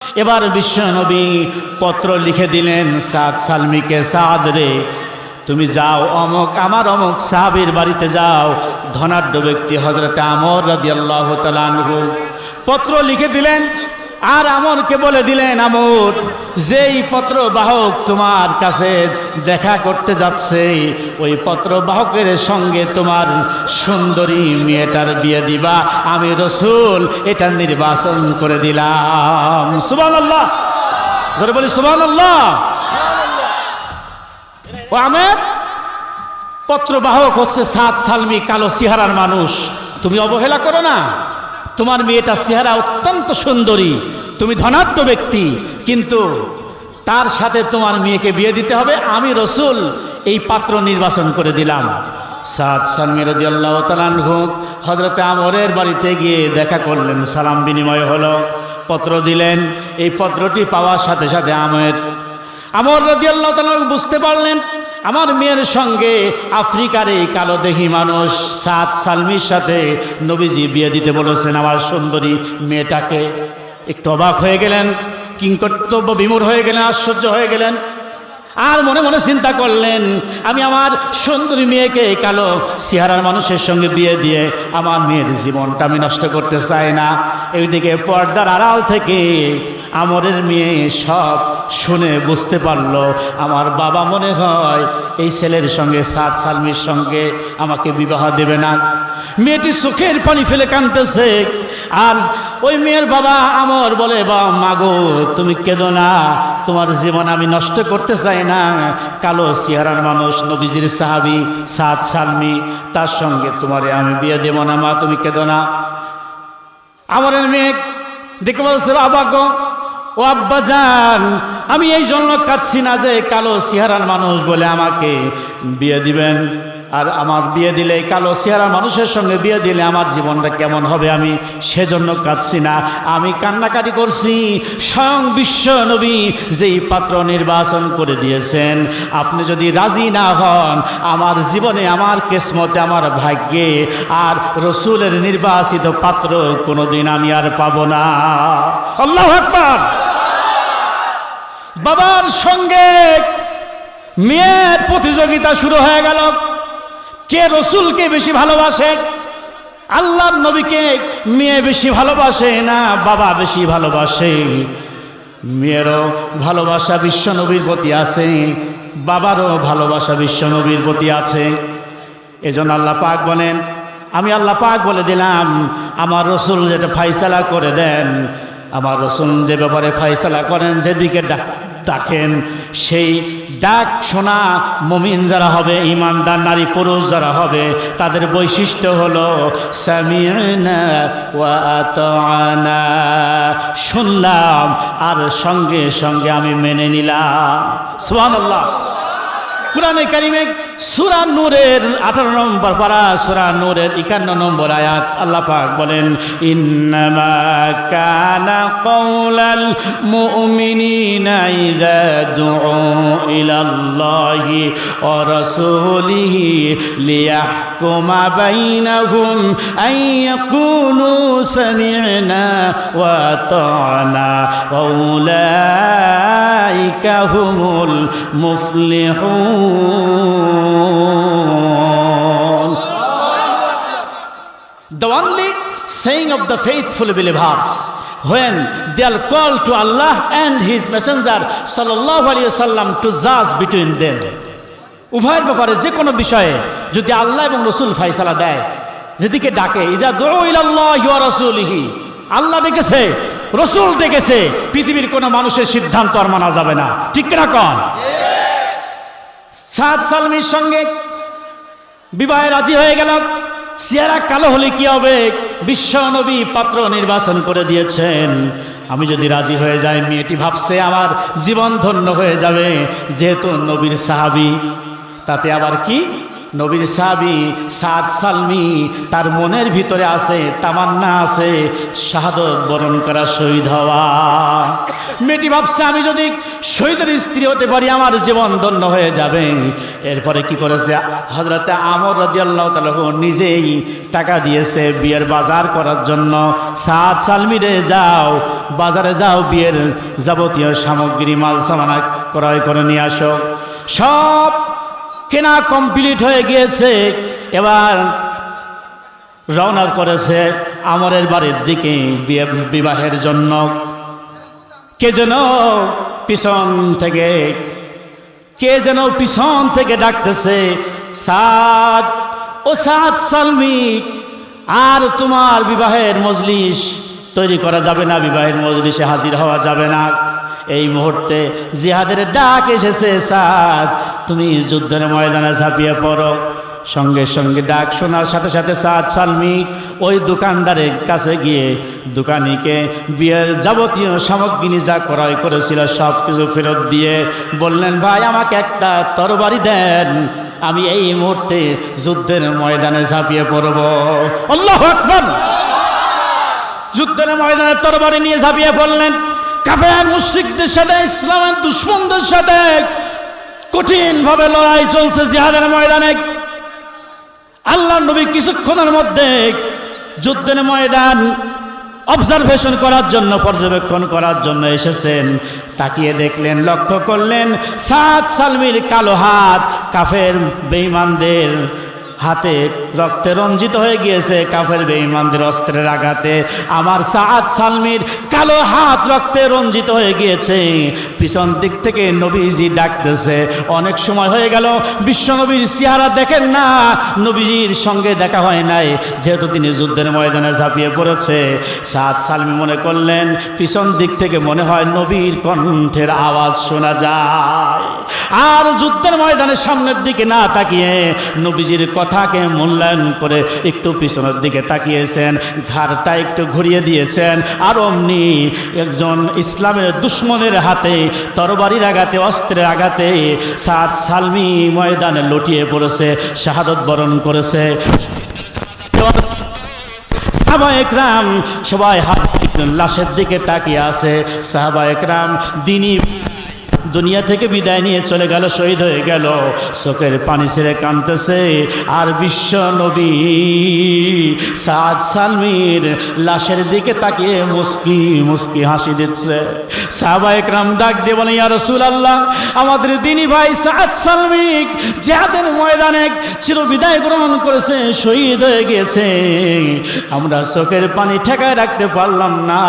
এবার বিশ্ব নবী পত্র লিখে দিলেন সাদ সালমিকে, সাদ রে তুমি যাও অমুক আমার অমুক সাহাবীর বাড়িতে যাও, ধনাঢ্য ব্যক্তি হযরতে আমর রাদিয়াল্লাহু তাআলা আনহু। পত্র লিখে দিলেন আর আমরকে বলে দিলেন, আমর যেই পত্র বাহক তোমার কাছে দেখা করতে যাচ্ছে ওই পত্র বাহকের সঙ্গে তোমার সুন্দরী মেয়েটার বিয়ে দিবা, আমি রাসূল এটা নির্বাচন করে দিলাম। সুবহানাল্লাহ, জোরে বলি সুবহানাল্লাহ। ও আমের পত্র বাহক হচ্ছে সাদ সালমি, কালো চেহারার মানুষ। তুমি অবহেলা করো না, তোমার মেয়েটা চেহারা অত্যন্ত সুন্দরী, তুমি ধনাঢ্য ব্যক্তি, কিন্তু তার সাথে তোমার মেয়েকে বিয়ে দিতে হবে, আমি রাসূল এই পাত্র নির্বাচন করে দিলাম। সাদ সালমি রাদিয়াল্লাহু তাআলা আনহু হযরতে আমরের বাড়িতে গিয়ে দেখা করলেন, সালাম বিনিময় হলো, পত্র দিলেন। এই পত্রটি পাওয়ার সাথে সাথে আমর রাদিয়াল্লাহু তাআলা বুঝতে পারলেন আমার মেয়ের সঙ্গে আফ্রিকার এই কালো দেহি মানুষ সাদ সালমির সাথে নবীজি বিয়ে দিতে বলেছেন আমার সুন্দরী মেয়েটাকে। একটু অবাক হয়ে গেলেন, কিংকর্তব্য বিমূঢ় হয়ে গেলেন, আশ্চর্য হয়ে গেলেন। আর মনে মনে চিন্তা করলেন, আমি আমার সুন্দরী মেয়েকে কালো চেহারার মানুষের সঙ্গে বিয়ে দিয়ে আমার মেয়ের জীবনটা আমি নষ্ট করতে চাই না। এইদিকে পর্দার আড়াল থেকে আমরের মেয়ে সব শুনে বুঝতে পারলো আমার বাবা মনে হয় এই ছেলের সঙ্গে সাদ সালমির সঙ্গে আমাকে বিবাহ দেবে না। মেয়েটি চোখের পানি ফেলে কাঁদতেছে, আর ওই মেয়ের বাবা আমর বলে, বাবা মাগো তুমি কেঁদো না, তোমার জীবন আমি নষ্ট করতে চাই না। কালো চেহারার মানুষ নবীজির সাহাবী সাদ সালমি, তার সঙ্গে তোমারে আমি বিয়ে দেব না, মা তুমি কেঁদো না। আমরের মেয়ে দেখে বলছে, বাবা গো, ও আব্বা জান, আমি এই জন্য কাঁদছি না যে কালো চেহারার মানুষ বলে আমাকে বিয়ে দিবেন, আর আমার বিয়ে দিলে কালো চেহারার মানুষের সঙ্গে বিয়ে দিলে আমার জীবনটা কেমন হবে, আমি সেজন্য কাঁদছি না। আমি কান্নাকাটি করছি স্বয়ং বিশ্ব নবী যেই পাত্র নির্বাচন করে দিয়েছেন, আপনি যদি রাজি না হন আমার জীবনে, আমার কিসমতে, আমার ভাগ্যে আর রাসূলের নির্বাচিত পাত্র কোনোদিন আমি আর পাবো না। আল্লাহু আকবার। বাবার সঙ্গে মেয়ের প্রতিযোগিতা শুরু হয়ে গেল, কে রাসূলকে বেশি ভালোবাসে। আল্লাহর নবীকে মেয়ে বেশি ভালোবাসে না বাবা বেশি ভালোবাসে। মেয়েরও ভালোবাসা বিশ্ব নবীর প্রতি আছে, বাবারও ভালোবাসা বিশ্ব নবীর প্রতি আছে। এজন্য আল্লাহ পাক বলেন, আমি আল্লাহ পাক বলে দিলাম আমার রাসূল যেটা ফয়সালা করে দেন, আমার রাসূল যে ব্যাপারে ফয়সালা করেন, যেদিকে ডাকেন সেই ডাক শোনা মুমিন যারা হবে, ঈমানদার নারী পুরুষ যারা হবে, তাদের বৈশিষ্ট্য হলো সামি'না ওয়া আতা'না, শুনলাম আর সঙ্গে সঙ্গে আমি মেনে নিলাম। সুবহানাল্লাহ। কুরআনে কারিমে সূরা নূরের 18 নম্বর পারা, সূরা নূরের 51 নম্বর আয়াত আল্লাহ পাক বলেন, ইন্নামা কানা কওলাল মুমিনিনা ইযা দুউ ইলাল্লাহি ওয়া রাসূলিহি লিয়াহকুমা বাইনাহুম আন ইয়াকুলু সামি'না ওয়া আতা'না ওয়া উলাইকা হুমুল মুফলিহুন। The only saying of the faithful believers when they are called to Allah and His Messenger sallallahu alaihi wasallam to judge between them. উভয়ের ব্যাপারে যে কোনো বিষয়ে যদি আল্লাহ এবং রাসূল ফয়সালা দেয়, যেদিকে ডাকে, ইজা দুউ ইলাল্লাহি ওয়া রাসূলিহি, আল্লাহ ডেকেছে, রাসূল ডেকেছে, পৃথিবীর কোনো মানুষের সিদ্ধান্ত আর মানা যাবে না। ঠিক কিনা কন? সাদ সালমির সঙ্গে বিবাহে রাজি হয়ে গেল। চেহারা কালো হলে কি হবে, বিশ্ব নবী পাত্র নির্বাচন করে দিয়েছেন। আমি যদি রাজি হয়ে যাই, মেয়েটি ভাবছে আমার জীবন ধন্য হয়ে যাবে, যেহেতু নবীর সাহাবী। তাতে আবার কি, নবীর সাহাবী সাদ সালমি, তার মনের ভিতরে আছে, তামান্না আছে শাহাদত বরণ করা, শহীদ হওয়া। মেয়েটি ভাবছে আমি যদি শহীদের স্ত্রী হতে পারি আমার জীবন ধন্য হয়ে যাবে। এরপরে কি করেছে, হযরতে আমর রাদিয়াল্লাহু তাআলা নিজেই টাকা দিয়েছে বিয়ের বাজার করার জন্য। সাদ সালমিরে যাও, বাজারে যাও, বিয়ের যাবতীয় সামগ্রী মাল সামানা ক্রয় করে নিয়ে আসো। সব কেনা কমপ্লিট হয়ে গিয়েছে। এবার রওনা করেছে আমরের বাড়ির দিকে বিবাহের জন্য। কে যেন পিছন থেকে ডাকতেছে, সাদ, ও সাদ সালমি, আর তোমার বিবাহের মজলিস তৈরি করা যাবে না, বিবাহের মজলিসে হাজির হওয়া যাবে না। এই মুহূর্তে জিহাদের ডাক এসেছে, সাদ তুমি যুদ্ধের ময়দানে ঝাঁপিয়ে পড়ো। সঙ্গে সঙ্গে ডাক শোনার সাথে সাথে সাদ সালমি ওই দোকানদারের কাছে গিয়ে দোকানিকে বিয়ের যাবতীয় সামগ্রী যা ক্রয় করেছিল সব কিছু ফেরত দিয়ে বললেন, ভাই আমাকে একটা তরবারি দেন, আমি এই মুহূর্তে যুদ্ধের ময়দানে ঝাঁপিয়ে পড়ব। আল্লাহু আকবার! যুদ্ধের ময়দানে তরবারি নিয়ে ঝাঁপিয়ে পড়লেন। কাফের মুশরিকদের সাথে, ইসলামের দুশমনদের সাথে কঠিন ভাবে লড়াই চলছে জিহাদের ময়দানে। আল্লাহর নবী কিছুক্ষণের মধ্যে যুদ্ধের ময়দান অবজারভেশন করার জন্য, পর্যবেক্ষণ করার জন্য এসেছেন। তাকিয়ে দেখলেন, লক্ষ্য করলেন সাদ সালমির কালো হাত কাফের বেঈমানদের হাতে রক্তে রঞ্জিত হয়ে গিয়েছে। কাফের বেঈমানদের অস্ত্রের আঘাতে আমার সাদ সালমির কালো হাত রক্তে রঞ্জিত হয়ে গিয়েছে। পিছন দিক থেকে নবীজি ডাকতেছে। অনেক সময় হয়ে গেল বিশ্ব নবীর চেহারা দেখেন না, নবীজির সঙ্গে দেখা হয় নাই, যেহেতু তিনি যুদ্ধের ময়দানে ঝাঁপিয়ে পড়েছে। সাদ সালমি মনে করলেন পিছন দিক থেকে মনে হয় নবীর কণ্ঠের আওয়াজ শোনা যায়। আর যুদ্ধের ময়দানের সামনের দিকে না তাকিয়ে নবীজির কথাকে মূল্যায়ন করে একটু পিছনের দিকে তাকিয়েছেন, ঘাড়টা একটু ঘুরিয়ে দিয়েছেন। আর অমনি একজন ইসলামের দুশমনের হাতে তরবারির আঘাতে, অস্ত্রের আঘাতে সাদ সালমি ময়দানে লুটিয়ে পড়েছে, শাহাদত বরণ করেছে। সাহাবা একরাম সবাই লাশের দিকে তাকিয়ে আছে। সাহাবা একরাম দুনিয়া থেকে বিদায় নিয়ে চলে গেল, শহীদ হয়ে গেল, চোখের পানি ছেড়ে কাঁদতেছে। আর বিশ্ব নবী সাদ সালমির লাশের দিকে তাকিয়ে মুস্কি মুস্কি হাসি দিচ্ছে। সাহাবা একরাম ডাক দিয়ে বলে, ইয়া রাসূলুল্লাহ, আমাদের দিনী ভাই সাদ সালমি জিহাদের ময়দানে চিরবিদায় গ্রহণ করেছে, শহীদ হয়ে গিয়েছে। আমরা চোখের পানি ঠেকায় রাখতে পারলাম না,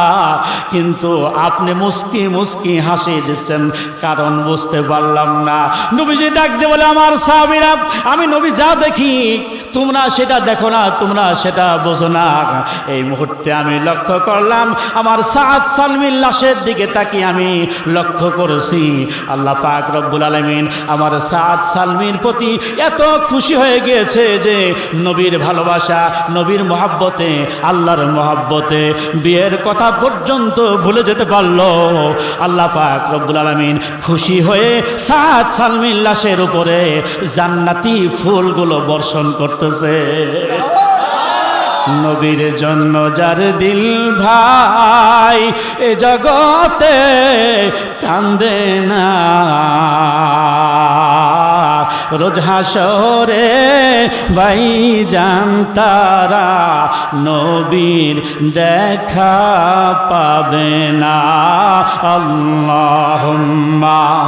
কিন্তু আপনি মুস্কি মুস্কি হাসি দিচ্ছেন, কারণ বুঝতে পারলাম না। নবীজি ডাক দিয়ে বলে, আমার সাহাবীরা, আমি নবী যা দেখি তোমরা সেটা দেখো না, তোমরা সেটা বোঝো না। এই মুহূর্তে আমি লক্ষ্য করলাম আমার সাদ সালমির লাশের দিকে তাকিয়ে আমি লক্ষ্য করেছি আল্লাহ পাক রব্বুল আলামিন আমার সাদ সালমির প্রতি এত খুশি হয়ে গিয়েছে যে নবীর ভালোবাসা, নবীর মহাব্বতে, আল্লাহর মহাব্বতে বিয়ের কথা পর্যন্ত ভুলে যেতে পারলো। আল্লাহ পাক রব্বুল আলামিন খুশি হয়ে সাদ সালমির লাশের উপরে জান্নাতি ফুলগুলো বর্ষণ করতেছে। নবীর জন্য যার দিল ভাই এ জগতে কান্দে না, রোজ হাসরে ভাই জানতারা নবীর দেখা পাবে না। আল্লাহুম্মা